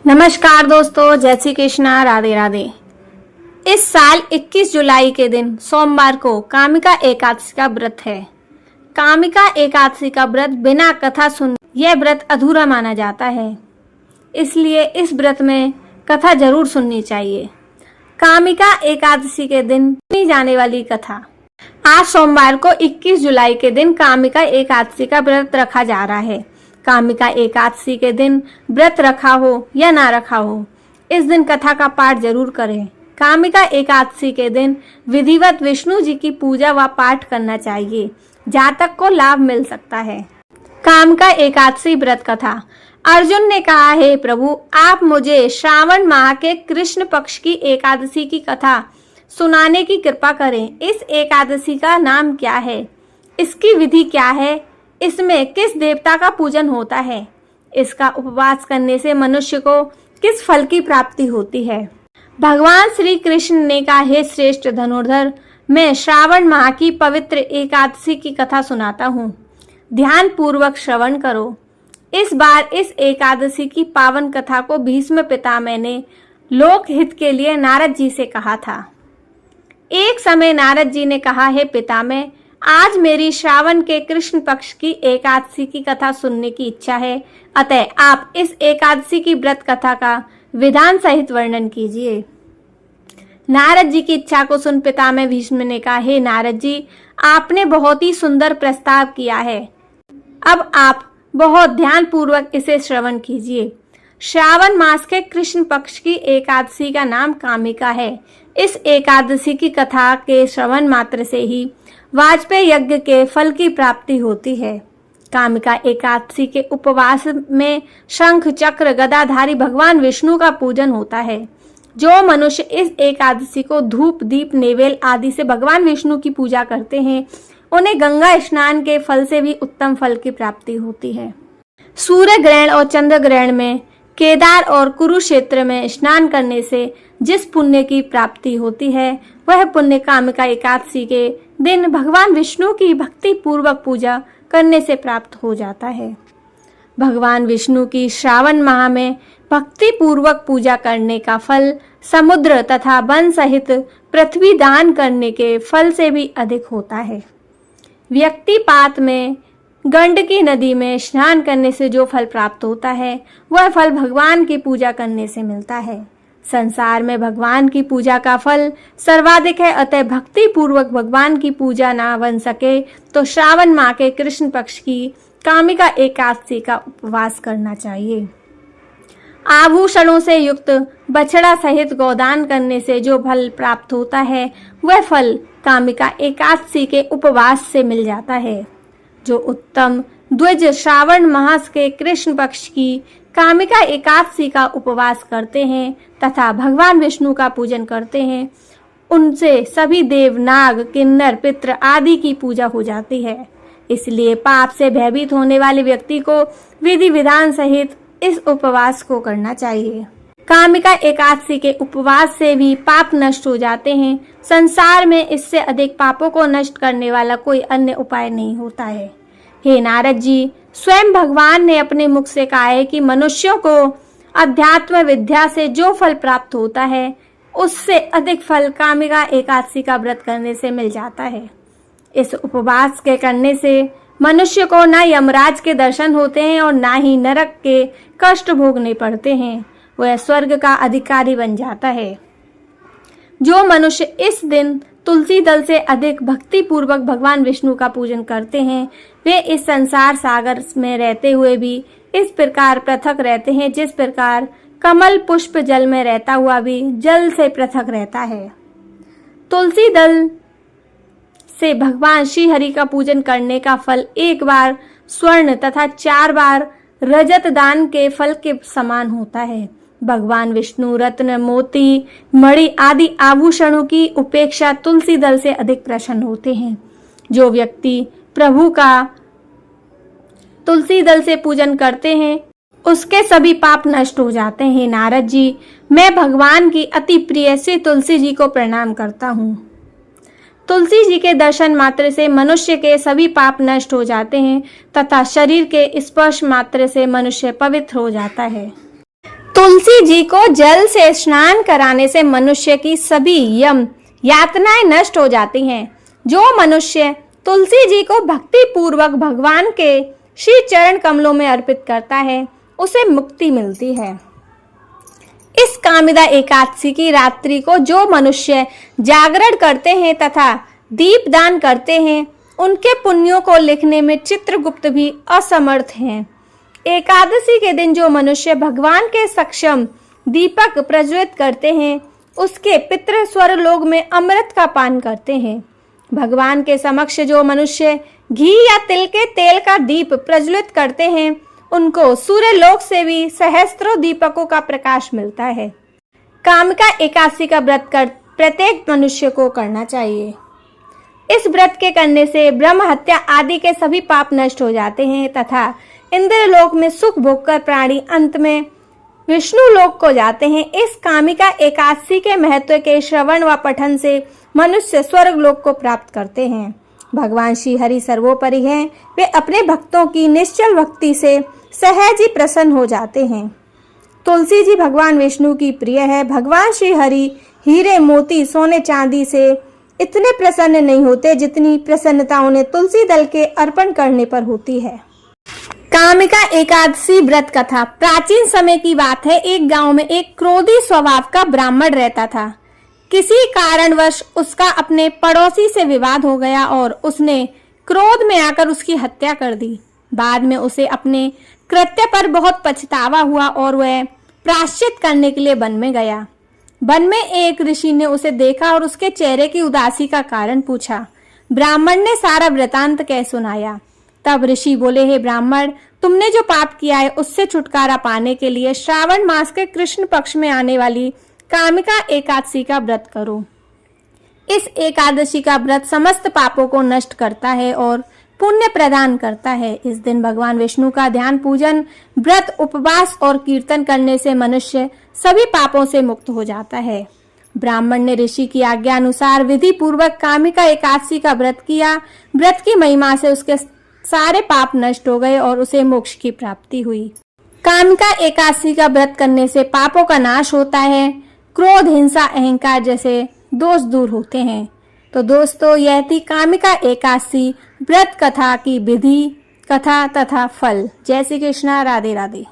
नमस्कार दोस्तों, जय श्री कृष्णा, राधे राधे। इस साल 21 जुलाई के दिन सोमवार को कामिका एकादशी का व्रत है। कामिका एकादशी का व्रत बिना कथा सुन यह व्रत अधूरा माना जाता है, इसलिए इस व्रत में कथा जरूर सुननी चाहिए। कामिका एकादशी के दिन सुनी जाने वाली कथा। आज सोमवार को 21 जुलाई के दिन कामिका एकादशी का व्रत रखा जा रहा है। कामिका एकादशी के दिन व्रत रखा हो या ना रखा हो, इस दिन कथा का पाठ जरूर करें। कामिका एकादशी के दिन विधिवत विष्णु जी की पूजा व पाठ करना चाहिए। जातक को लाभ मिल सकता है। कामिका एकादशी व्रत कथा। अर्जुन ने कहा, हे प्रभु, आप मुझे श्रावण माह के कृष्ण पक्ष की एकादशी की कथा सुनाने की कृपा करें। इस एकादशी का नाम क्या है? इसकी विधि क्या है? इसमें किस देवता का पूजन होता है? इसका उपवास करने से मनुष्य को किस फल की प्राप्ति होती है? भगवान श्री कृष्ण ने कहा, हे श्रेष्ठ धनुर्धर, मैं श्रावण माह की पवित्र एकादशी की कथा सुनाता हूँ। ध्यान पूर्वक श्रवण करो। इस बार इस एकादशी की पावन कथा को भीष्म पितामह ने लोक हित के लिए नारद जी से कहा था। एक समय नारद जी ने कहा, हे पितामह, आज मेरी श्रावण के कृष्ण पक्ष की एकादशी की कथा सुनने की इच्छा है, अतः आप इस एकादशी की व्रत कथा का विधान सहित वर्णन कीजिए। नारद जी की इच्छा को सुन पितामह भीष्म ने कहा, हे नारद जी, आपने बहुत ही सुंदर प्रस्ताव किया है। अब आप बहुत ध्यान पूर्वक इसे श्रवण कीजिए। श्रावण मास के कृष्ण पक्ष की एकादशी का नाम कामिका है। इस एकादशी की कथा के श्रवण मात्र से ही वाजपेयी यज्ञ के फल की प्राप्ति होती है। कामिका एकादशी के उपवास में शंख चक्र गदाधारी भगवान विष्णु का पूजन होता है। जो मनुष्य इस एकादशी को धूप दीप नेवेल आदि से भगवान विष्णु की पूजा करते हैं, उन्हें गंगा स्नान के फल से भी उत्तम फल की प्राप्ति होती है। सूर्य ग्रहण और चंद्र ग्रहण में केदार और कुरुक्षेत्र में स्नान करने से जिस पुण्य की प्राप्ति होती है, वह पुण्य कामिका एकादशी के दिन भगवान विष्णु की भक्ति पूर्वक पूजा करने से प्राप्त हो जाता है। भगवान विष्णु की श्रावण माह में भक्ति पूर्वक पूजा करने का फल समुद्र तथा वन सहित पृथ्वी दान करने के फल से भी अधिक होता है। व्यक्तिपात में गंडकी नदी में स्नान करने से जो फल प्राप्त होता है, वह फल भगवान की पूजा करने से मिलता है। संसार में भगवान की पूजा का फल सर्वाधिक है, अतः भक्ति पूर्वक भगवान की पूजा ना बन सके तो श्रावण माह के कृष्ण पक्ष की कामिका एकादशी का उपवास करना चाहिए। आभूषणों से युक्त बछड़ा सहित गोदान करने से जो फल प्राप्त होता है, वह फल कामिका एकादशी के उपवास से मिल जाता है। जो उत्तम द्विज श्रावण मास के कृष्ण पक्ष की कामिका एकादशी का उपवास करते हैं तथा भगवान विष्णु का पूजन करते हैं, उनसे सभी देव, नाग, किन्नर, पितृ आदि की पूजा हो जाती है। इसलिए पाप से भयभीत होने वाले व्यक्ति को विधि विधान सहित इस उपवास को करना चाहिए। कामिका एकादशी के उपवास से भी पाप नष्ट हो जाते हैं। संसार में इससे अधिक पापों को नष्ट करने वाला कोई अन्य उपाय नहीं होता है। हे नारद जी, स्वयं भगवान ने अपने मुख से कहा है कि मनुष्यों को अध्यात्म विद्या से जो फल प्राप्त होता है, उससे अधिक फल कामिका एकादशी का व्रत करने से मिल जाता है। इस उपवास के करने से मनुष्य को न यमराज के दर्शन होते हैं और न ही नरक के कष्ट भोगने पड़ते हैं। वह स्वर्ग का अधिकारी बन जाता है। जो मनुष्य इस दिन तुलसी दल से अधिक भक्ति पूर्वक भगवान विष्णु का पूजन करते हैं, वे इस संसार सागर में रहते हुए भी इस प्रकार पृथक रहते हैं, जिस प्रकार कमल पुष्प जल में रहता हुआ भी जल से पृथक रहता है। तुलसी दल से भगवान श्री हरि का पूजन करने का फल एक बार स्वर्ण तथा 4 बार रजत दान के फल के समान होता है। भगवान विष्णु रत्न, मोती, मणि आदि आभूषणों की उपेक्षा तुलसी दल से अधिक प्रसन्न होते हैं। जो व्यक्ति प्रभु का तुलसी दल से पूजन करते हैं, उसके सभी पाप नष्ट हो जाते हैं। नारद जी, मैं भगवान की अति प्रिय श्री तुलसी जी को प्रणाम करता हूँ। तुलसी जी के दर्शन मात्र से मनुष्य के सभी पाप नष्ट हो जाते हैं तथा शरीर के स्पर्श मात्र से मनुष्य पवित्र हो जाता है। तुलसी जी को जल से स्नान कराने से मनुष्य की सभी यम यातनाएं नष्ट हो जाती हैं। जो मनुष्य तुलसी जी को भक्ति पूर्वक भगवान के श्री चरण कमलों में अर्पित करता है उसे मुक्ति मिलती है। इस कामिदा एकादशी की रात्रि को जो मनुष्य जागरण करते हैं तथा दीप दान करते हैं उनके पुण्यों को लिखने में चित्रगुप्त भी असमर्थ हैं। एकादशी के दिन जो मनुष्य भगवान के सक्षम दीपक प्रज्वलित करते हैं उसके पितृ स्वर्गलोक में अमृत का पान करते हैं। भगवान के समक्ष जो मनुष्य घी या तिल के तेल का दीप प्रज्वलित करते हैं उनको सूर्य लोक से भी सहस्त्रों दीपकों का प्रकाश मिलता है। कामिका एकादशी का व्रत कर प्रत्येक मनुष्य को करना चाहिए। इस व्रत के करने से ब्रह्म हत्या आदि के सभी पाप नष्ट हो जाते हैं तथा इंद्र लोक में सुख भोगकर प्राणी अंत में विष्णु लोक को जाते हैं। इस कामिका एकादशी के महत्व के श्रवण व पठन से मनुष्य स्वर्ग लोक को प्राप्त करते हैं। भगवान श्री हरि सर्वोपरि हैं। वे अपने भक्तों की निश्चल भक्ति से सहज ही प्रसन्न हो जाते हैं। तुलसी जी भगवान विष्णु की प्रिय है। भगवान श्री हरि हीरे मोती सोने चांदी से इतने प्रसन्न नहीं होते जितनी प्रसन्नता उन्हें तुलसी दल के अर्पण करने पर होती है। कामिका एकादशी व्रत कथा प्राचीन समय की बात है। एक गांव में एक क्रोधी स्वभाव का ब्राह्मण रहता था। किसी कारणवश उसका अपने पड़ोसी से विवाद हो गया और उसने क्रोध में आकर उसकी हत्या कर दी। बाद में उसे अपने कृत्य पर बहुत पछतावा हुआ और वह प्रायश्चित करने के लिए वन में गया। वन में एक ऋषि ने उसे देखा और उसके चेहरे की उदासी का कारण पूछा। ब्राह्मण ने सारा वृतांत कह सुनाया। तब ऋषि बोले, हे ब्राह्मण, तुमने जो पाप किया है उससे छुटकारा पाने के लिए श्रावण मास के कृष्ण पक्ष में आने वाली कामिका एकादशी का व्रत करो। इस एकादशी का व्रत समस्त पापों को नष्ट करता है और पुण्य प्रदान करता है। इस दिन भगवान विष्णु का ध्यान पूजन, व्रत, उपवास और कीर्तन करने से मनुष्य सभी पापों से मुक्त हो जाता है। ब्राह्मण ने ऋषि की आज्ञा अनुसार विधि पूर्वक कामिका एकादशी का व्रत किया। व्रत की महिमा से उसके सारे पाप नष्ट हो गए और उसे मोक्ष की प्राप्ति हुई। कामिका एकादशी का व्रत करने से पापों का नाश होता है। क्रोध, हिंसा, अहंकार जैसे दोष दूर होते हैं। तो दोस्तों, यह थी कामिका एकादशी व्रत कथा की विधि, कथा तथा फल। जय श्री कृष्णा। राधे राधे।